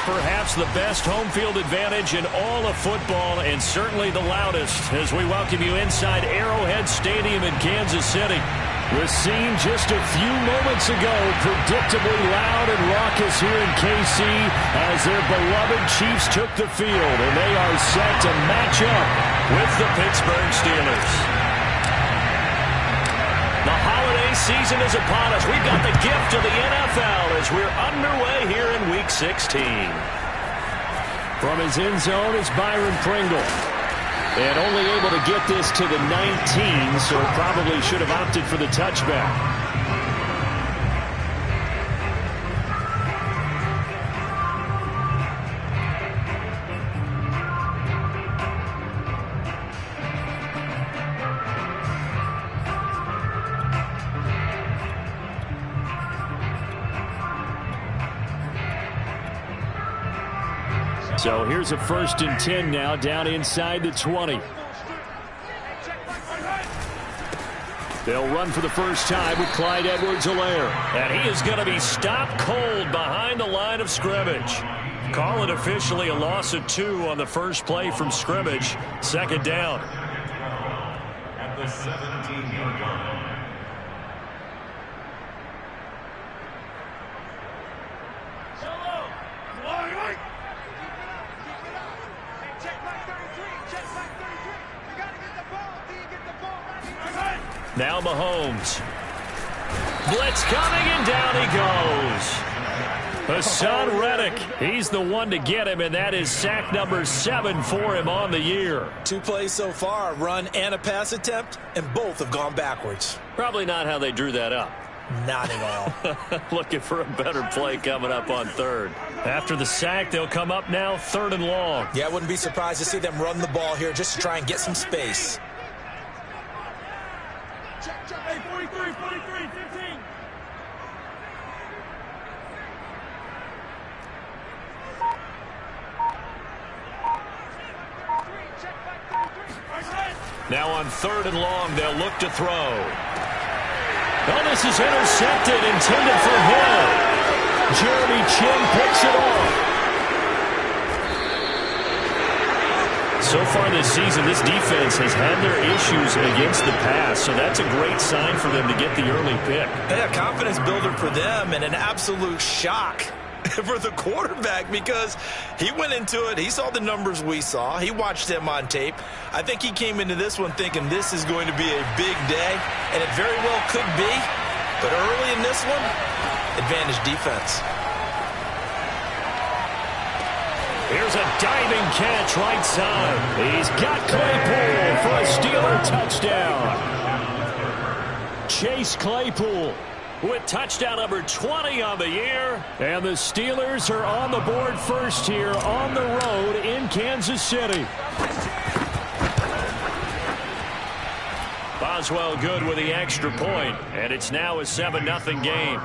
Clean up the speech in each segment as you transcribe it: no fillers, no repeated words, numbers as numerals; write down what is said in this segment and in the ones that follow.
perhaps the best home field advantage in all of football, and certainly the loudest, as we welcome you inside Arrowhead Stadium in Kansas City. The scene just a few moments ago, predictably loud and raucous here in KC as their beloved Chiefs took the field, and they are set to match up with the Pittsburgh Steelers. The holiday season is upon us. We've got the gift of the NFL as we're underway here in Week 16. From his end zone is Byron Pringle. And only able to get this to the 19, so probably should have opted for the touchback. So here's a 1st and 10 now, down inside the 20. They'll run for the first time with Clyde Edwards-Helaire. And he is going to be stopped cold behind the line of scrimmage. Call it officially a loss of 2 on the first play from scrimmage. 2nd down. At the 17-yard line. Now Mahomes. Blitz coming, and down he goes. Hassan Reddick, he's the one to get him, and that is sack number 7 for him on the year. 2 plays so far, a run and a pass attempt, and both have gone backwards. Probably not how they drew that up. Not at all. Looking for a better play coming up on 3rd. After the sack, they'll come up now 3rd and long. Yeah, I wouldn't be surprised to see them run the ball here just to try and get some space. Hey, 43, 15. Now on 3rd and long, they'll look to throw. Oh, this is intercepted, intended for Hill. Jeremy Chin picks it off. So far this season, this defense has had their issues against the pass, so that's a great sign for them to get the early pick. Yeah, confidence builder for them, and an absolute shock for the quarterback because he went into it. He saw the numbers we saw. He watched them on tape. I think he came into this one thinking this is going to be a big day, and it very well could be. But early in this one, advantage defense. Here's a diving catch right side. He's got Claypool for a Steeler touchdown. Chase Claypool with touchdown number 20 on the year. And the Steelers are on the board first here on the road in Kansas City. Boswell good with the extra point, and it's now a 7-0 game.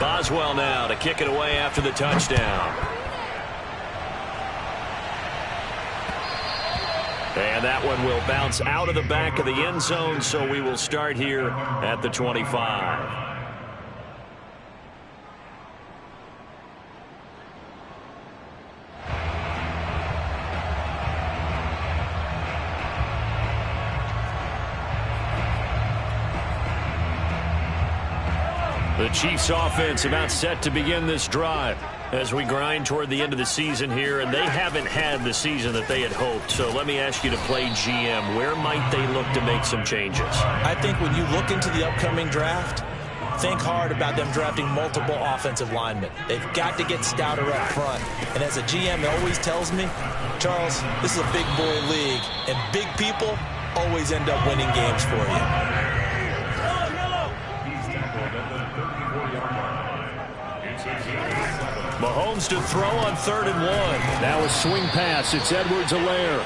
Boswell now to kick it away after the touchdown. And that one will bounce out of the back of the end zone, so we will start here at the 25. The Chiefs offense about set to begin this drive as we grind toward the end of the season here, and they haven't had the season that they had hoped. So let me ask you to play GM. Where might they look to make some changes? I think when you look into the upcoming draft, think hard about them drafting multiple offensive linemen. They've got to get stouter up front. And as a GM, it always tells me, Charles, this is a big boy league, and big people always end up winning games for you. Mahomes to throw on 3rd and 1. Now a swing pass. It's Edwards-Helaire.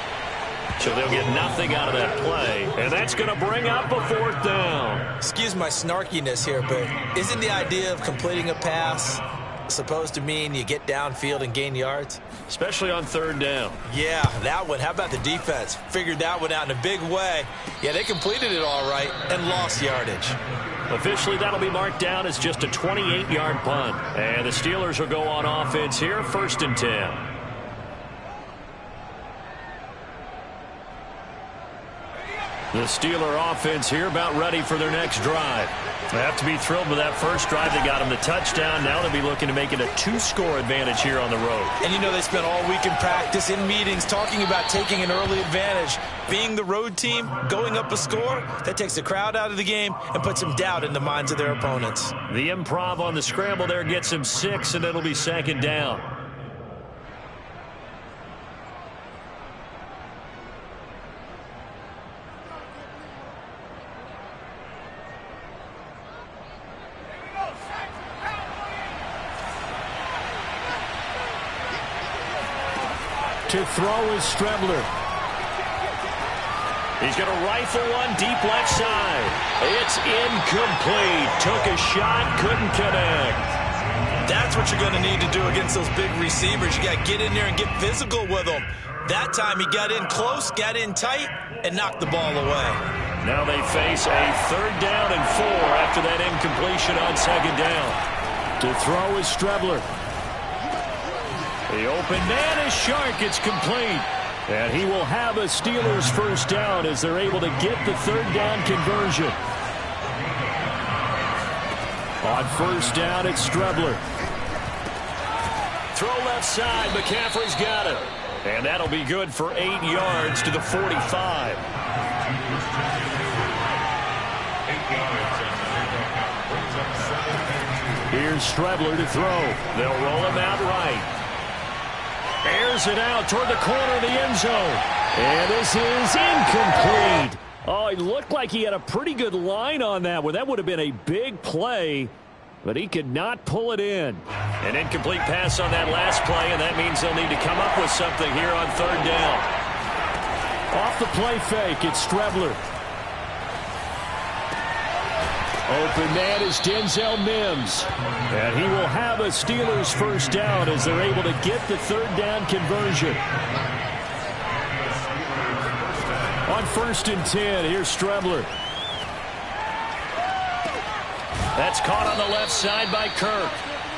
So they'll get nothing out of that play. And that's going to bring up a 4th down. Excuse my snarkiness here, but isn't the idea of completing a pass supposed to mean you get downfield and gain yards? Especially on 3rd down. Yeah, that one. How about the defense? Figured that one out in a big way. Yeah, they completed it all right and lost yardage. Officially, that'll be marked down as just a 28-yard punt. And the Steelers will go on offense here, 1st and 10. The Steeler offense here about ready for their next drive. They have to be thrilled with that first drive that got them the touchdown. Now they'll be looking to make it a 2-score advantage here on the road. And you know they spent all week in practice, in meetings, talking about taking an early advantage. Being the road team, going up a score, that takes the crowd out of the game and puts some doubt in the minds of their opponents. The improv on the scramble there gets him 6, and it'll be 2nd down. To throw is Strebler. He's going to rifle one deep left side. It's incomplete. Took a shot, couldn't connect. That's what you're going to need to do against those big receivers. You got to get in there and get physical with them. That time he got in close, got in tight, and knocked the ball away. Now they face a 3rd down and 4 after that incompletion on 2nd down. To throw is Strebler. The open man is Shark. It's complete. And he will have a Steelers 1st down as they're able to get the 3rd down conversion. On 1st down, it's Strebler. Throw left side. McCaffrey's got it. And that'll be good for 8 yards to the 45. Here's Strebler to throw. They'll roll him out right. Airs it out toward the corner of the end zone. And this is incomplete. Oh, it looked like he had a pretty good line on that one. That would have been a big play, but he could not pull it in. An incomplete pass on that last play, and that means they'll need to come up with something here on 3rd down. Off the play fake, it's Strebler. Open man is Denzel Mims. And he will have a Steelers 1st down as they're able to get the 3rd down conversion. On 1st and 10, here's Strebler. That's caught on the left side by Kirk.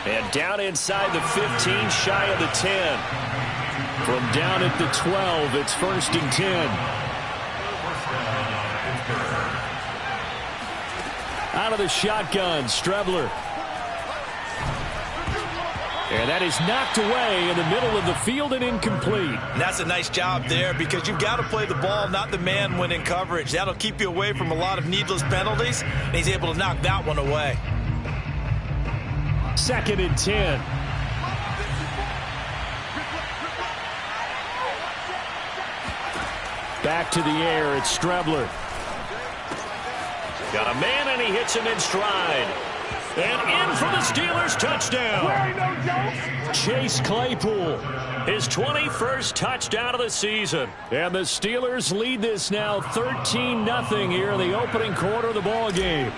And down inside the 15, shy of the 10. From down at the 12, it's 1st and 10. Out of the shotgun, Strebler. And that is knocked away in the middle of the field and incomplete. And that's a nice job there because you've got to play the ball, not the man when in coverage. That'll keep you away from a lot of needless penalties, and he's able to knock that one away. 2nd and 10. Back to the air, it's Strebler. Got a man, and he hits him in stride. And in for the Steelers touchdown. Chase Claypool. His 21st touchdown of the season. And the Steelers lead this now 13-0 here in the opening quarter of the ball game.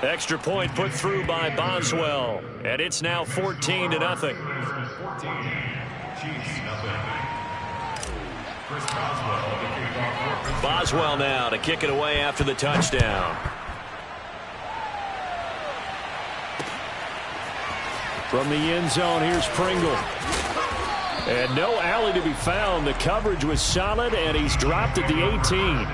Extra point put through by Boswell. And it's now 14-0. Boswell now to kick it away after the touchdown. From the end zone, here's Pringle. And no alley to be found. The coverage was solid, and he's dropped at the 18.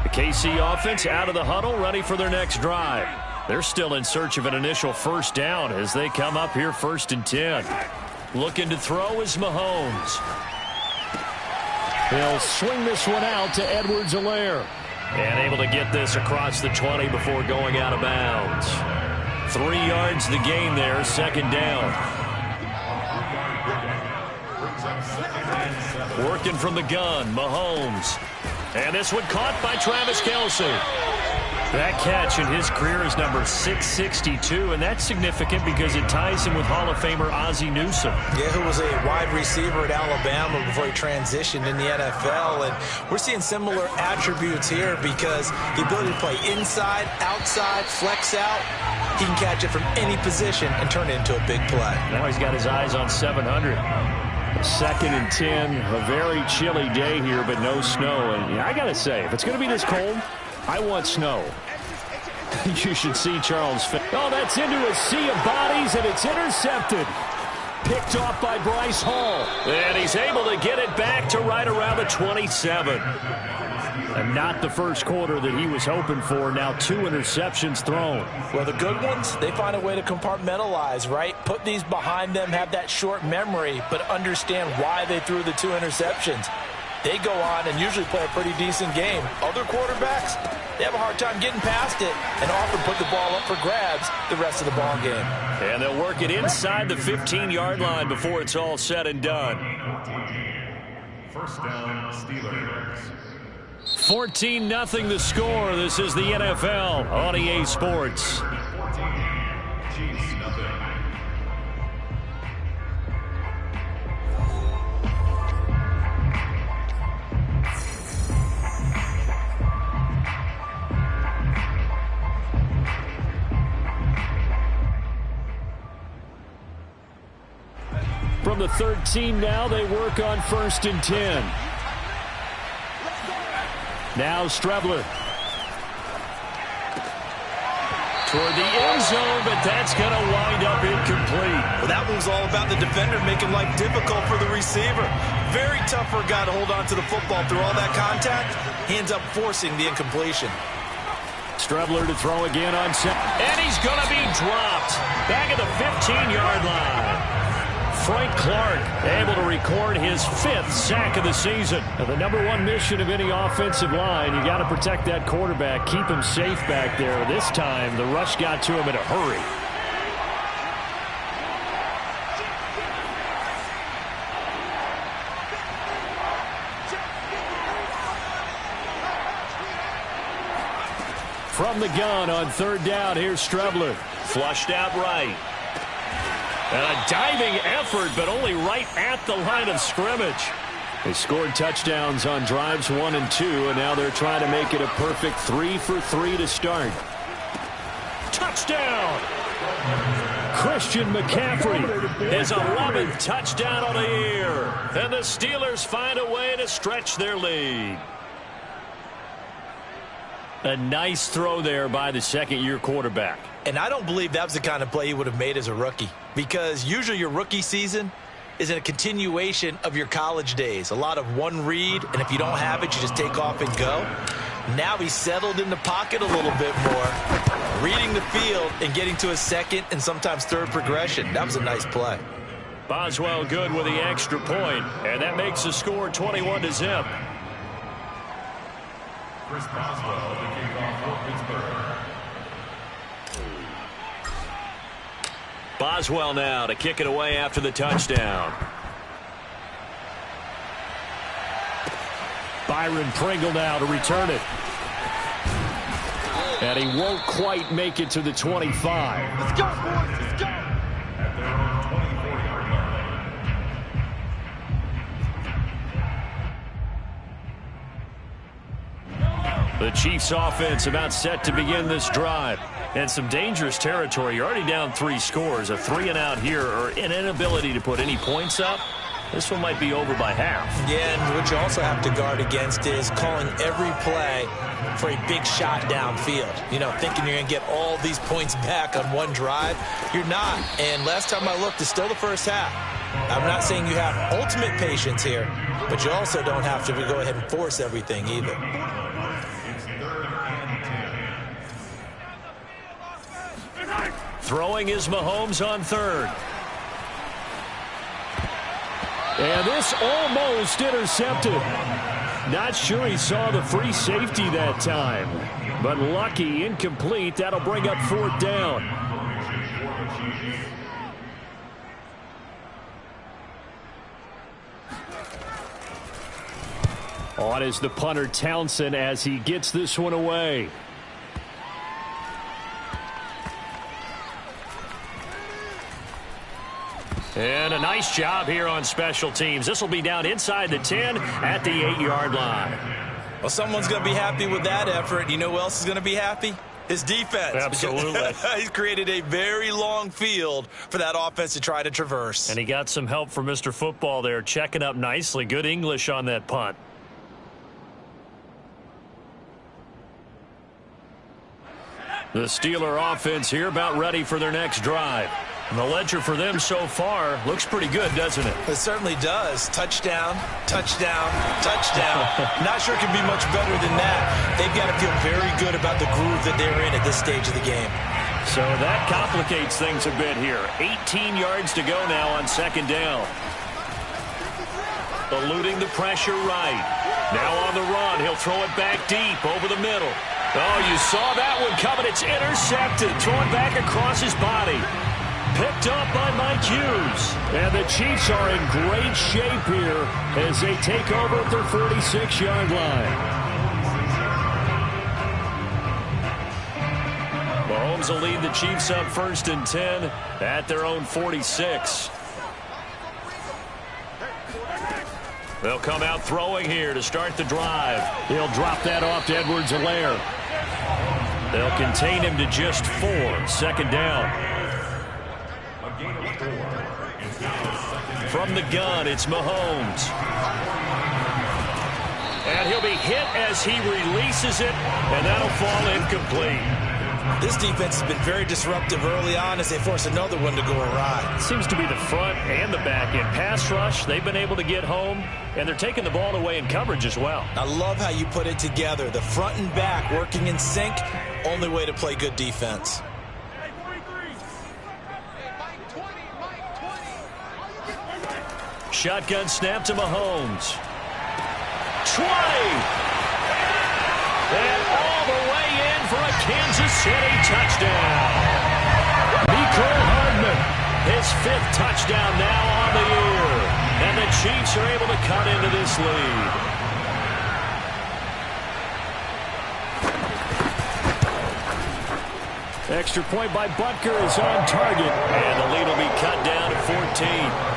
The KC offense out of the huddle, ready for their next drive. They're still in search of an initial 1st down as they come up here 1st and 10. Looking to throw is Mahomes. He'll swing this one out to Edwards-Helaire. And able to get this across the 20 before going out of bounds. 3 yards the gain there, 2nd down. Working from the gun, Mahomes. And this one caught by Travis Kelce. That catch in his career is number 662, and that's significant because it ties him with Hall of Famer Ozzie Newsome. Yeah, who was a wide receiver at Alabama before he transitioned in the NFL. And we're seeing similar attributes here because the ability to play inside, outside, flex out, he can catch it from any position and turn it into a big play. Now he's got his eyes on 700. 2nd and 10, a very chilly day here, but no snow. And I got to say, if it's going to be this cold, I want snow. You should see Charles. Oh, that's into a sea of bodies, and it's intercepted. Picked off by Bryce Hall. And he's able to get it back to right around the 27. And not the first quarter that he was hoping for. Now 2 interceptions thrown. Well, the good ones, they find a way to compartmentalize, right? Put these behind them, have that short memory, but understand why they threw the 2 interceptions. They go on and usually play a pretty decent game. Other quarterbacks, they have a hard time getting past it and often put the ball up for grabs the rest of the ball game. And they'll work it inside the 15-yard line before it's all said and done. First down, Steelers. 14-0 the score. This is the NFL on EA Sports. 14, Chiefs, nothing. From the 13 now, they work on 1st and 10. Now Strebler. Toward the end zone, but that's going to wind up incomplete. Well, that was all about the defender making life difficult for the receiver. Very tough for a guy to hold on to the football through all that contact. He ends up forcing the incompletion. Strebler to throw again on set. And he's going to be dropped. Back at the 15-yard line. Frank Clark able to record his 5th sack of the season. Now, the #1 mission of any offensive line, you got to protect that quarterback, keep him safe back there. This time, the rush got to him in a hurry. From the gun on 3rd down, here's Strebler. Flushed out right. And a diving effort, but only right at the line of scrimmage. They scored touchdowns on drives 1 and 2, and now they're trying to make it a perfect 3 for 3 to start. Touchdown! Christian McCaffrey, his 11th touchdown of the year. And the Steelers find a way to stretch their lead. A nice throw there by the 2nd-year quarterback. And I don't believe that was the kind of play he would have made as a rookie, because usually your rookie season is in a continuation of your college days. A lot of one read, and if you don't have it, you just take off and go. Now he's settled in the pocket a little bit more, reading the field and getting to a 2nd and sometimes 3rd progression. That was a nice play. Boswell good with the extra point, and that makes the score 21-0. Chris Boswell, the kickoff for Pittsburgh. Boswell now to kick it away after the touchdown. Byron Pringle now to return it. And he won't quite make it to the 25. Let's go, boys. Let's go. At their own 24-yard line. The Chiefs offense about set to begin this drive. And some dangerous territory. You're already down 3 scores. A 3-and-out here, or an inability to put any points up. This one might be over by half. Yeah, and what you also have to guard against is calling every play for a big shot downfield. You know, thinking you're going to get all these points back on one drive. You're not. And last time I looked, it's still the first half. I'm not saying you have ultimate patience here, but you also don't have to go ahead and force everything either. It's 3rd and 10. Throwing is Mahomes on 3rd. And this almost intercepted. Not sure he saw the free safety that time. But lucky, incomplete. That'll bring up 4th down. On is the punter Townsend as he gets this one away. And a nice job here on special teams. This will be down inside the 10 at the 8-yard line. Well, someone's going to be happy with that effort. You know who else is going to be happy? His defense. Absolutely. He's created a very long field for that offense to try to traverse. And he got some help from Mr. Football there, checking up nicely. Good English on that punt. The Steeler offense here about ready for their next drive. And the ledger for them so far looks pretty good, doesn't it? It certainly does. Touchdown, touchdown, touchdown. Not sure it can be much better than that. They've got to feel very good about the groove that they're in at this stage of the game. So that complicates things a bit here. 18 yards to go now on second down. Eluding the pressure right. Now on the run. He'll throw it back deep over the middle. Oh, you saw that one coming. It's intercepted. Thrown back across his body. Picked up by Mike Hughes. And the Chiefs are in great shape here as they take over at their 46-yard line. Mahomes will lead the Chiefs up 1st and 10 at their own 46. They'll come out throwing here to start the drive. He'll drop that off to Edwards-Helaire. They'll contain him to just 4. 2nd down. From the gun, it's Mahomes. And he'll be hit as he releases it, and that'll fall incomplete. This defense has been very disruptive early on as they force another one to go awry. Seems to be the front and the back end. Pass rush, they've been able to get home, and they're taking the ball away in coverage as well. I love how you put it together. The front and back working in sync, only way to play good defense. Shotgun snap to Mahomes. 20! And all the way in for a Kansas City touchdown. Mecole Hardman, his 5th touchdown now on the year. And the Chiefs are able to cut into this lead. Extra point by Butker is on target. And the lead will be cut down to 14.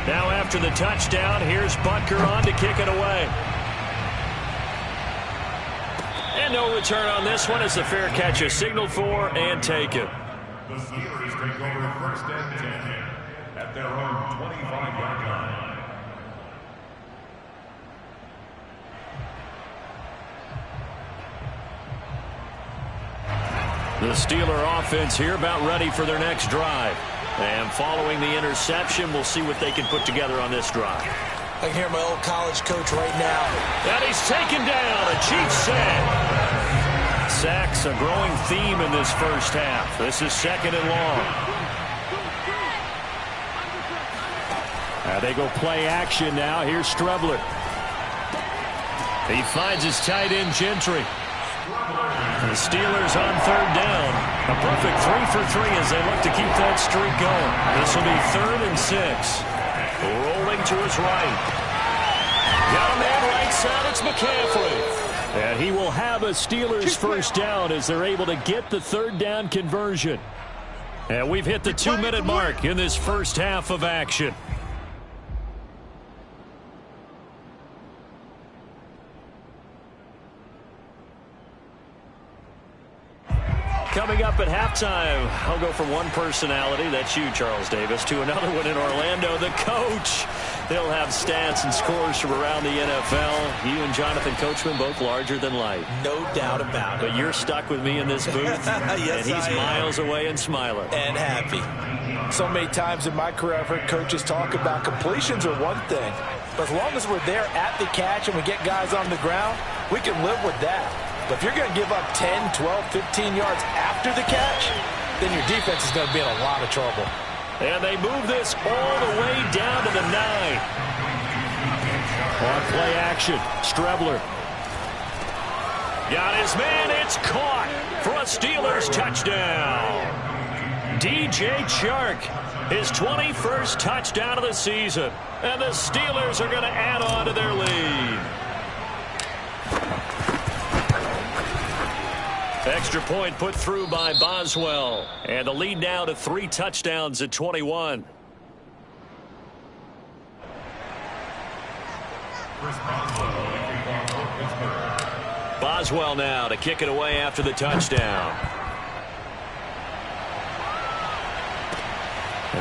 Now after the touchdown, here's Butker on to kick it away. And no return on this one as the fair catch is signaled for and taken. The Steelers take over 1st and 10 at their own 25-yard line. The Steeler offense here about ready for their next drive. And following the interception, we'll see what they can put together on this drive. I can hear my old college coach right now. And he's taken down. A Chiefs sack. Sacks a growing theme in this first half. This is 2nd and long. They go play action now. Here's Strebler. He finds his tight end, Gentry. The Steelers on 3rd down. A perfect 3 for 3 as they look to keep that streak going. This will be 3rd and 6. Rolling to his right. Got a man right side. It's McCaffrey. And he will have a Steelers first down as they're able to get the 3rd down conversion. And we've hit the 2-minute mark in this first half of action. Coming up at halftime, I'll go from one personality, that's you, Charles Davis, to another one in Orlando, the coach. He'll have stats and scores from around the NFL. You and Jonathan Coachman, both larger than life. No doubt about it. But you're stuck with me in this booth, yes, and he's miles away and smiling. And happy. So many times in my career, I've heard coaches talk about completions are one thing. But as long as we're there at the catch and we get guys on the ground, we can live with that. But if you're going to give up 10, 12, 15 yards after the catch, then your defense is going to be in a lot of trouble. And they move this all the way down to the 9. On play action, Strebler. Got his man, it's caught for a Steelers touchdown. DJ Chark, his 21st touchdown of the season. And the Steelers are going to add on to their lead. Extra point put through by Boswell. And the lead now to 3 touchdowns at 21. Boswell now to kick it away after the touchdown.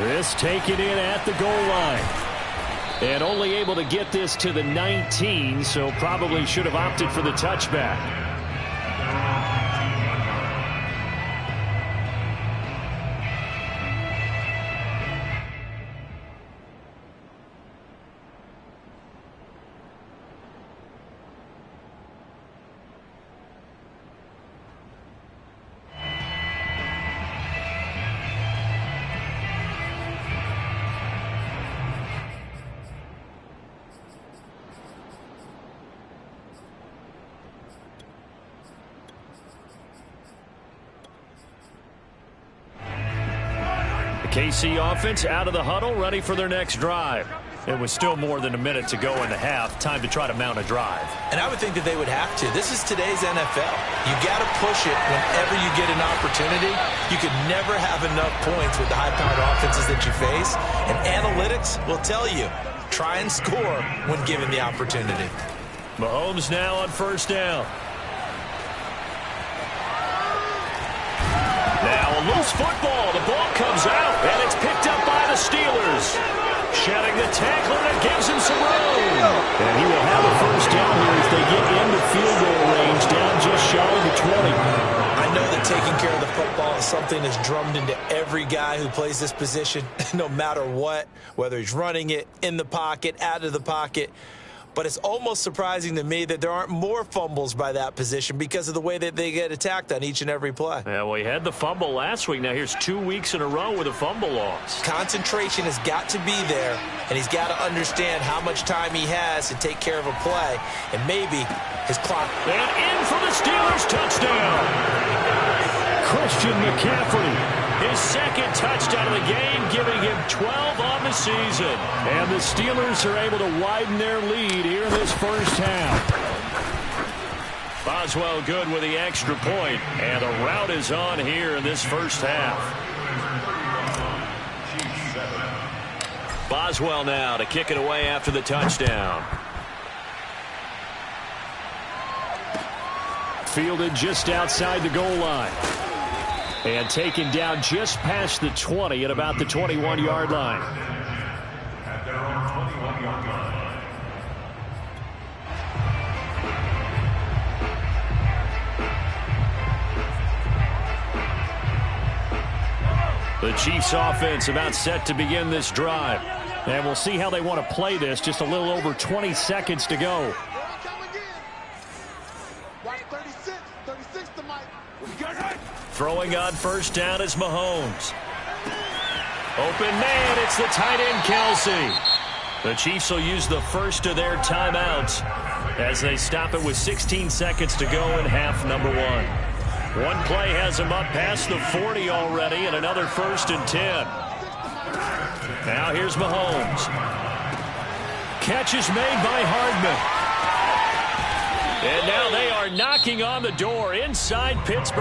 This taken in at the goal line. And only able to get this to the 19, so probably should have opted for the touchback. KC offense out of the huddle, ready for their next drive. It was still more than a minute to go in the half. Time to try to mount a drive. And I would think that they would have to. This is today's NFL. You got to push it whenever you get an opportunity. You could never have enough points with the high-powered offenses that you face. And analytics will tell you, try and score when given the opportunity. Mahomes now on first down. Now a loose football. The ball comes out, and it's picked up by the Steelers. Shedding the tackler that gives him some room. And he will have a first down here as they get into field goal range, down just shy of the 20. I know that taking care of the football is something that's drummed into every guy who plays this position, no matter what, whether he's running it, in the pocket, out of the pocket. But it's almost surprising to me that there aren't more fumbles by that position because of the way that they get attacked on each and every play. Yeah, well, he had the fumble last week. Now here's 2 weeks in a row with a fumble loss. Concentration has got to be there, and he's got to understand how much time he has to take care of a play, and maybe his clock. And in for the Steelers touchdown. Christian McCaffrey. His second touchdown of the game, giving him 12 on the season. And the Steelers are able to widen their lead here in this first half. Boswell good with the extra point, and the route is on here in this first half. Boswell now to kick it away after the touchdown. Fielded just outside the goal line. And taken down just past the 20 at about the 21-yard line. At their own 21-yard line. The Chiefs offense about set to begin this drive. And we'll see how they want to play this. Just a little over 20 seconds to go. Throwing on first down is Mahomes. Open man, it's the tight end Kelsey. The Chiefs will use the first of their timeouts as they stop it with 16 seconds to go in half number 1. One play has them up past the 40 already, and another 1st and 10. Now here's Mahomes. Catch is made by Hardman. And now they are knocking on the door inside Pittsburgh.